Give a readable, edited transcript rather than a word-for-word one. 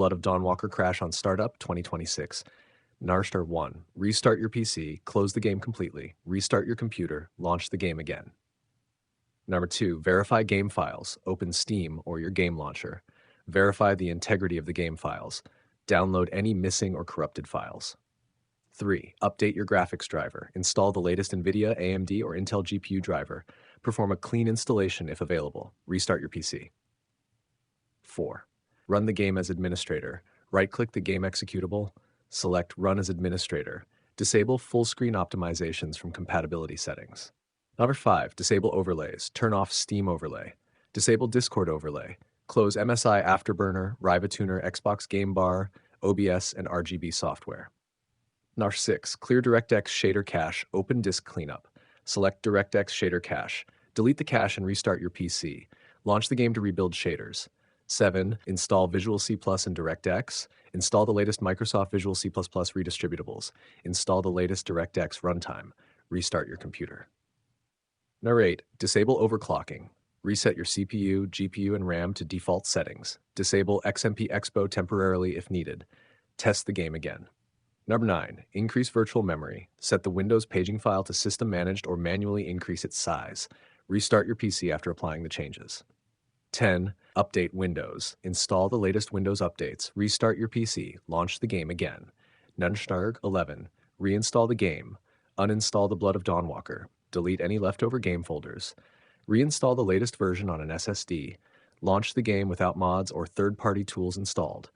Blood of Dawnwalker crash on startup 2026. Narstar 1. Restart your PC, close the game completely, restart your computer, launch the game again. Number 2. Verify game files. Open Steam or your game launcher. Verify the integrity of the game files. Download any missing or corrupted files. 3. Update your graphics driver. Install the latest NVIDIA, AMD, or Intel GPU driver. Perform a clean installation if available. Restart your PC. 4. Run the game as administrator. Right-click the game executable. Select Run as Administrator. Disable full-screen optimizations from compatibility settings. Number 5. Disable overlays. Turn off Steam overlay. Disable Discord overlay. Close MSI Afterburner, Rivatuner, Xbox Game Bar, OBS, and RGB software. Number 6. Clear DirectX shader cache. Open disk cleanup. Select DirectX shader cache. Delete the cache and restart your PC. Launch the game to rebuild shaders. 7. Install Visual C+ in DirectX. Install the latest Microsoft Visual C++ redistributables. Install the latest DirectX runtime. Restart your computer. Number 8. Disable overclocking. Reset your CPU, GPU, and RAM to default settings. Disable XMP Expo temporarily if needed. Test the game again. Number 9. Increase virtual memory. Set the Windows paging file to system managed or manually increase its size. Restart your PC after applying the changes. 10. Update Windows. Install the latest Windows updates. Restart your PC. Launch the game again. Narstar 11. Reinstall the game. Uninstall the Blood of Dawnwalker. Delete any leftover game folders. Reinstall the latest version on an SSD. Launch the game without mods or third-party tools installed.